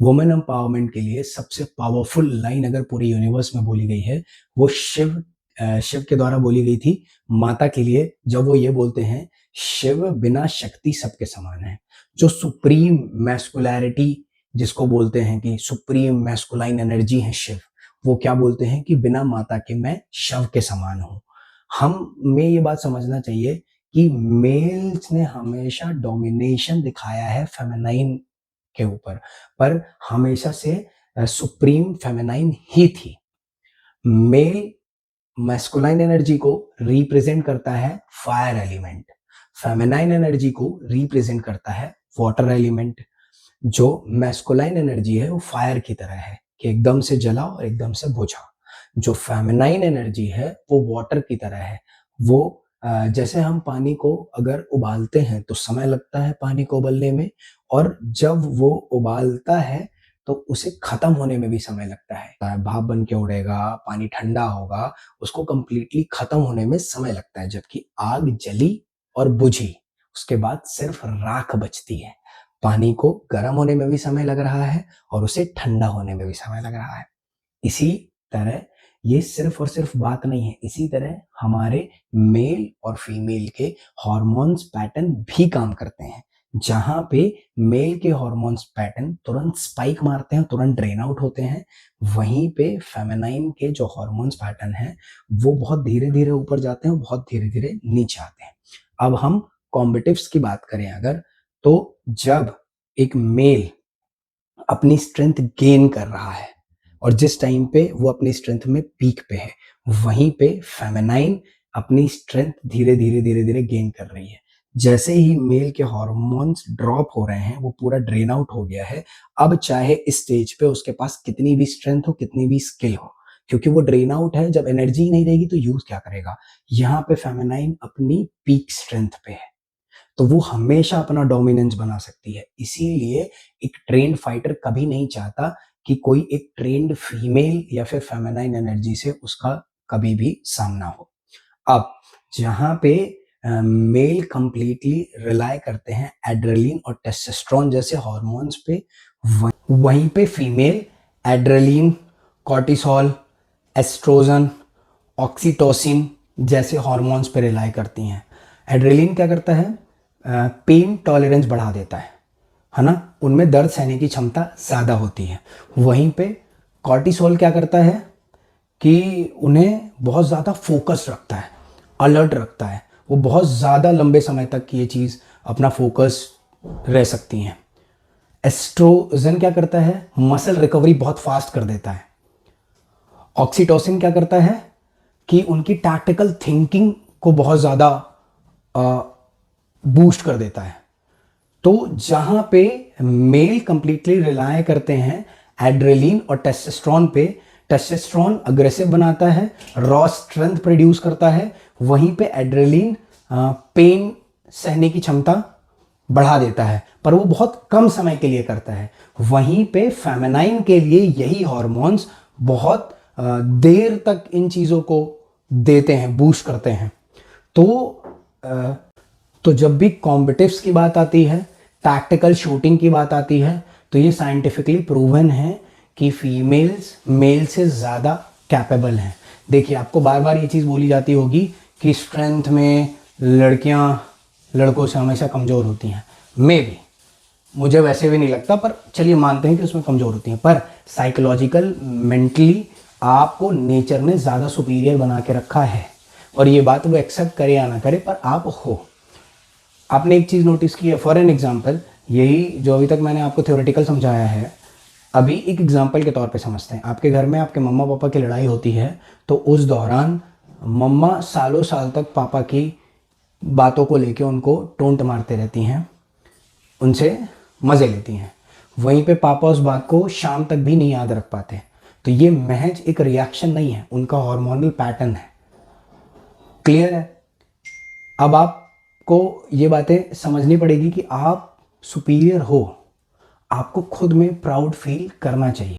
Women empowerment के लिए सबसे पावरफुल लाइन अगर पूरे यूनिवर्स में बोली गई है, वो शिव के द्वारा बोली गई थी माता के लिए, जब वो ये बोलते हैं, शिव बिना शक्ति सबके समान है। जो सुप्रीम मैस्कुलैरिटी जिसको बोलते हैं कि सुप्रीम मैस्कुलाइन एनर्जी है शिव, वो क्या बोलते हैं कि बिना माता के मैं शव के समान हूँ। हमें ये बात समझना चाहिए कि मेल्स ने हमेशा डोमिनेशन दिखाया है फेमिनाइन के ऊपर, पर हमेशा से सुप्रीम फेमिनाइन ही थी। मेल मैस्कुलाइन एनर्जी को रिप्रेजेंट करता है फायर एलिमेंट, फेमिनाइन एनर्जी को रिप्रेजेंट करता है वाटर एलिमेंट। जो मैस्कुलाइन एनर्जी है वो फायर की तरह है कि एकदम से जला और एकदम से बुझा। जो फेमिनाइन एनर्जी है वो वाटर की तरह है। वो जैसे हम पानी को अगर उबालते हैं तो समय लगता है पानी को उबलने में, और जब वो उबालता है तो उसे खत्म होने में भी समय लगता है। भाप बन के उड़ेगा, पानी ठंडा होगा, उसको कंप्लीटली खत्म होने में समय लगता है। जबकि आग जली और बुझी, उसके बाद सिर्फ राख बचती है। पानी को गर्म होने में भी समय लग रहा है और उसे ठंडा होने में भी समय लग रहा है। इसी तरह ये सिर्फ और सिर्फ बात नहीं है, इसी तरह हमारे मेल और फीमेल के हॉर्मोन्स पैटर्न भी काम करते हैं। जहां पे मेल के हॉर्मोन्स पैटर्न तुरंत स्पाइक मारते हैं, तुरंत ड्रेन आउट होते हैं, वहीं पे फेमिनाइन के जो हॉर्मोन्स पैटर्न है वो बहुत धीरे धीरे ऊपर जाते हैं, बहुत धीरे धीरे नीचे आते हैं। अब हम कॉम्बिटिव्स की बात करें अगर, तो जब एक मेल अपनी स्ट्रेंथ गेन कर रहा है और जिस टाइम पे वो अपनी स्ट्रेंथ में पीक पे है, वहीं पे फेमिनाइन अपनी स्ट्रेंथ धीरे धीरे धीरे धीरे गेन कर रही है। जैसे ही मेल के हॉर्मोन्स ड्रॉप हो रहे हैं, वो पूरा ड्रेन आउट हो गया है। अब चाहे इस स्टेज पे उसके पास कितनी भी स्ट्रेंथ हो, कितनी भी स्किल हो, क्योंकि वो ड्रेन आउट है, जब एनर्जी नहीं रहेगी तो यूज क्या करेगा। यहाँ पे फेमिनाइन अपनी पीक स्ट्रेंथ पे है, तो वो हमेशा अपना डोमिनेंस बना सकती है। इसीलिए एक ट्रेन्ड फाइटर कभी नहीं चाहता कि कोई एक ट्रेन्ड फीमेल या फिर फेमिनाइन एनर्जी से उसका कभी भी सामना हो। अब जहाँ पे मेल कंप्लीटली रिलाय करते हैं एड्रेनलिन और टेस्टोस्टेरोन जैसे हॉर्मोन्स पे, वहीं पे female adrenaline, cortisol, oestrogen, oxytocin जैसे हॉर्मोन्स पे रिलाय करती हैं। एड्रेनलिन क्या करता है, पेन टॉलरेंस बढ़ा देता है ना, उनमें दर्द सहने की क्षमता ज़्यादा होती है। वहीं पे कॉर्टिसोल क्या करता है कि उन्हें बहुत ज़्यादा फोकस रखता है, अलर्ट रखता है, वो बहुत ज़्यादा लंबे समय तक ये चीज़ अपना फोकस रह सकती हैं। एस्ट्रोजन क्या करता है, मसल रिकवरी बहुत फास्ट कर देता है। ऑक्सीटोसिन क्या करता है कि उनकी टैक्टिकल थिंकिंग को बहुत ज़्यादा बूस्ट कर देता है। तो जहां पे मेल कंप्लीटली रिलाय करते हैं एड्रेनलिन और टेस्टोस्टेरोन पे, टेस्टोस्टेरोन अग्रेसिव बनाता है, रॉ स्ट्रेंथ प्रोड्यूस करता है, वहीं पे एड्रेनलिन पेन सहने की क्षमता बढ़ा देता है, पर वो बहुत कम समय के लिए करता है। वहीं पे फेमिनाइन के लिए यही हॉर्मोन्स बहुत देर तक इन चीज़ों को देते हैं, बूस्ट करते हैं। तो जब भी कॉम्बिटिव्स की बात आती है, टैक्टिकल शूटिंग की बात आती है, तो ये साइंटिफिकली प्रूवन है कि फीमेल्स मेल से ज़्यादा कैपेबल हैं। देखिए, आपको बार बार ये चीज़ बोली जाती होगी कि स्ट्रेंथ में लड़कियां लड़कों से हमेशा कमज़ोर होती हैं। मे भी, मुझे वैसे भी नहीं लगता, पर चलिए मानते हैं कि उसमें कमज़ोर होती हैं, पर साइकोलॉजिकल मेंटली आपको नेचर ने ज़्यादा सुपीरियर बना के रखा है, और ये बात वो एक्सेप्ट करे या ना करे, पर आप हो। आपने एक चीज़ नोटिस की है, फॉर एन एग्जाम्पल, यही जो अभी तक मैंने आपको थ्योरेटिकल समझाया है, अभी एक एग्जाम्पल के तौर पे समझते हैं। आपके घर में आपके मम्मा पापा की लड़ाई होती है, तो उस दौरान मम्मा सालों साल तक पापा की बातों को लेके उनको टोंट मारते रहती हैं, उनसे मज़े लेती हैं। वहीं पे पापा उस बात को शाम तक भी नहीं याद रख पाते। तो ये महज एक रिएक्शन नहीं है, उनका हार्मोनल पैटर्न है। क्लियर है? अब आपको ये बातें समझनी पड़ेगी कि आप सुपीरियर हो, आपको खुद में प्राउड फील करना चाहिए।